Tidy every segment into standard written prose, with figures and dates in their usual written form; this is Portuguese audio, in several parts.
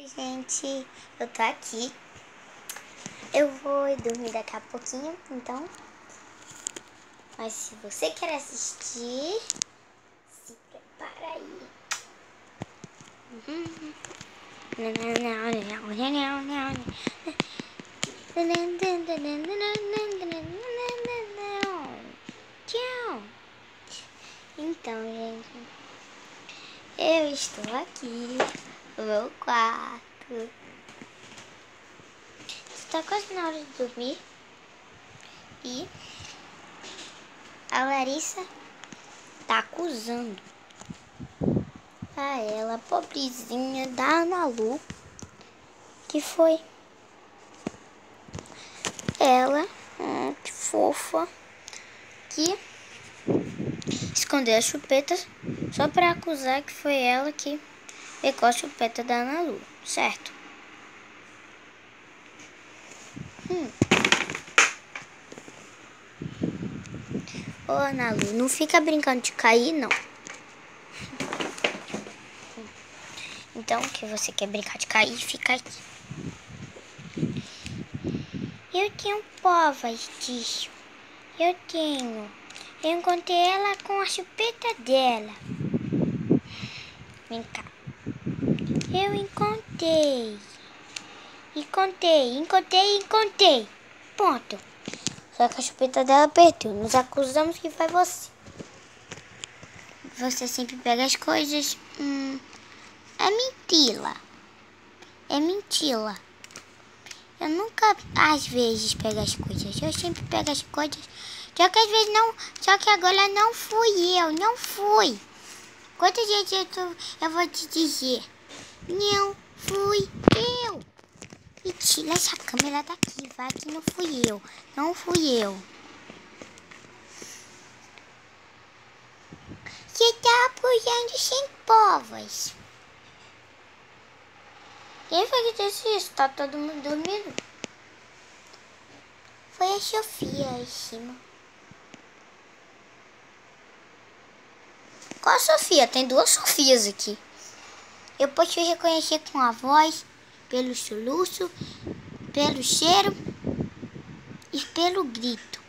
Oi, gente, eu tô aqui. Eu vou dormir daqui a pouquinho, então. Mas se você quer assistir, se prepara aí. Então, gente, eu estou aqui no meu quarto. Está quase na hora de dormir. E a Larissa tá acusando a ela, pobrezinha da Ana Lu, que foi ela, que fofa, que escondeu a chupeta só pra acusar que foi ela que pegou a chupeta da Ana Lu, certo? Ô, Ana Lu, não fica brincando de cair, não. Então, que você quer brincar de cair, fica aqui. Eu tenho provas disso. Eu tenho. Eu encontrei ela com a chupeta dela. Vem cá. Eu encontrei. Encontrei. Ponto. Só que a chupeta dela perdeu. Nos acusamos que foi você. Você sempre pega as coisas. É mentira. É mentira. Eu nunca, às vezes, pego as coisas. Eu sempre pego as coisas. Só que às vezes não. Só que agora não fui eu. Não fui. Quantas vezes eu vou te dizer? Não fui eu. E tira essa câmera daqui. Vai que não fui eu. Não fui eu. Você tá apoiando sem provas. Quem foi que disse isso? Tá todo mundo dormindo? Foi a Sofia aí em cima. Qual a Sofia? Tem duas Sofias aqui. Eu posso te reconhecer com a voz, pelo soluço, pelo cheiro e pelo grito.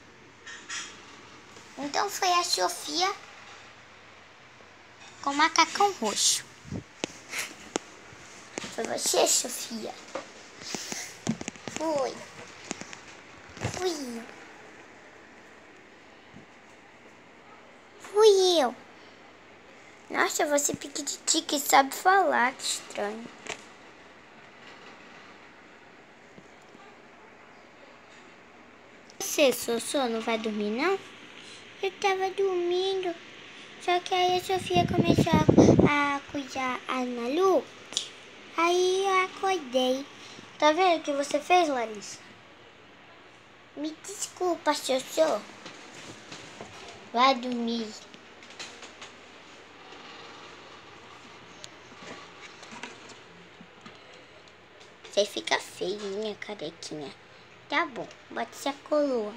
Então foi a Sofia com macacão roxo. Foi você, Sofia? Fui eu. Fui eu. Nossa, você piquititi que sabe falar, que estranho. Você, Sossô, não vai dormir, não? Eu tava dormindo. Só que aí a Sofia começou a acusar a Ana Lu. Aí eu acordei. Tá vendo o que você fez, Larissa? Me desculpa, Sossô. Vai dormir. Você fica feinha, carequinha. Tá bom, bota essa coroa.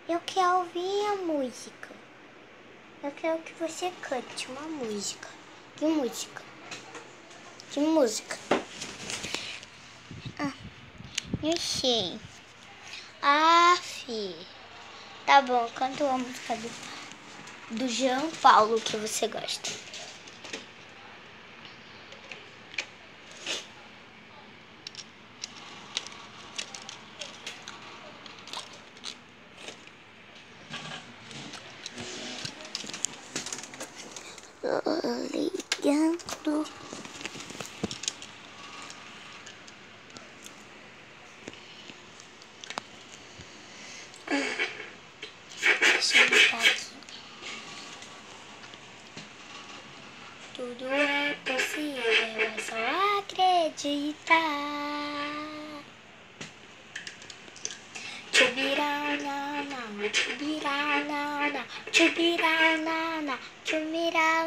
Eu quero ouvir a música. Eu quero que você cante uma música. Que música? Que música? Não sei. Tá bom, canta uma música do Jean Paulo que você gosta. Ligando. Deixa eu botar aqui. Tudo é possível, é só acreditar. Chubirau, chubirau, chubirau, chubirau, não. Chubirau,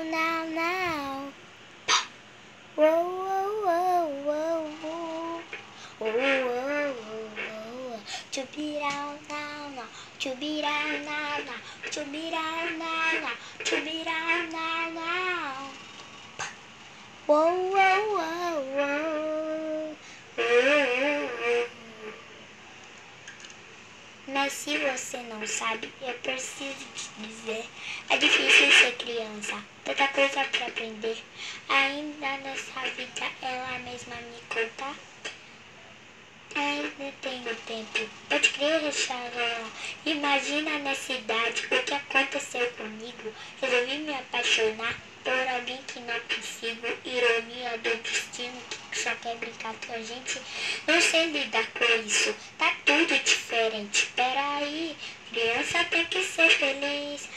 Chubirau, now, now. Chubirau, now, now. Uou, uou, uou, uou. Mas se você não sabe, eu preciso te dizer. É difícil ser criança, tanta coisa pra aprender. Ainda nessa vida ela mesma me conta. Ainda tenho tempo, pode crer, Xará. Imagina nessa idade o que aconteceu comigo. Resolvi me apaixonar por alguém que não consigo. Ironia do destino que só quer brincar com a gente. Não sei lidar com isso, tá tudo diferente. Peraí, criança tem que ser feliz.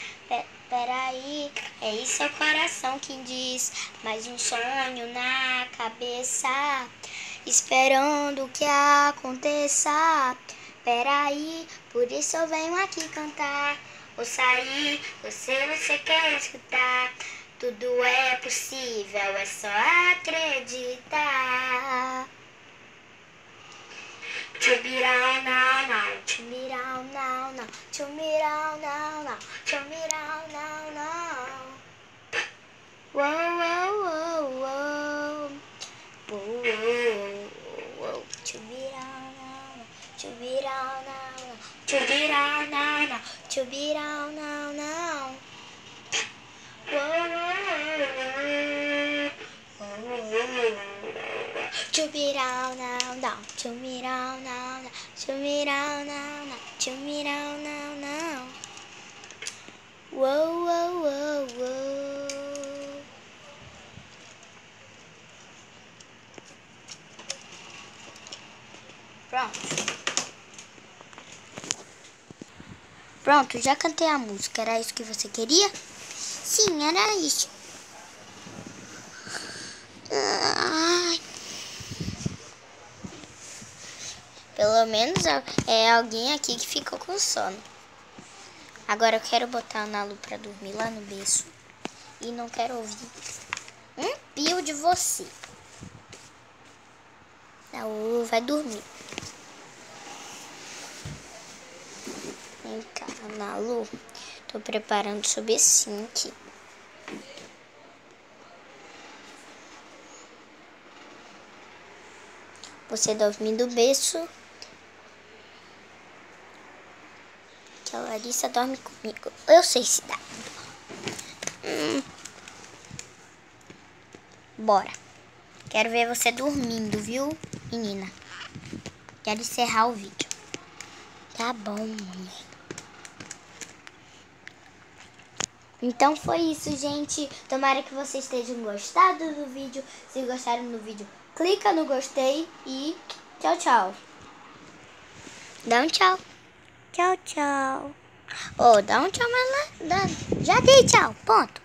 Peraí, é isso é o coração que diz. Mais um sonho na cabeça, esperando que aconteça. Peraí, por isso eu venho aqui cantar. Vou sair, você quer escutar. Tudo é possível, é só acreditar. Chubirau, now, now. Chubirau, now, now. Chubirau, now, now. Chubirau, now, now. Uou, uou, uou, uou. Uou, uou, uou. Chubirau, now, now. Chubirau, now, now. Chubirau, now, now. Chubirau, now, now. Uou, uou, uou. Chubirau, now, now. Chubirau, now, now. Chubirau, now, now. Chubirau, now, now. Uou, uou, uou, uou. Pronto. Pronto, já cantei a música. Era isso que você queria? Sim, era isso. Pelo menos é alguém aqui que ficou com sono. Agora eu quero botar a Ana Lu pra dormir lá no berço. E não quero ouvir um pio de você. A Lu vai dormir. Vem cá, Ana Lu. Tô preparando o sobecinho aqui. Você dorme do berço. Que a Larissa dorme comigo. Eu sei se dá. Bora. Quero ver você dormindo, viu, menina? Quero encerrar o vídeo. Tá bom, mãe. Então foi isso, gente. Tomara que vocês tenham gostado do vídeo. Se gostaram do vídeo, clica no gostei e tchau, tchau. Dá um tchau. Tchau, tchau. Dá um tchau, mas já dei tchau. Ponto.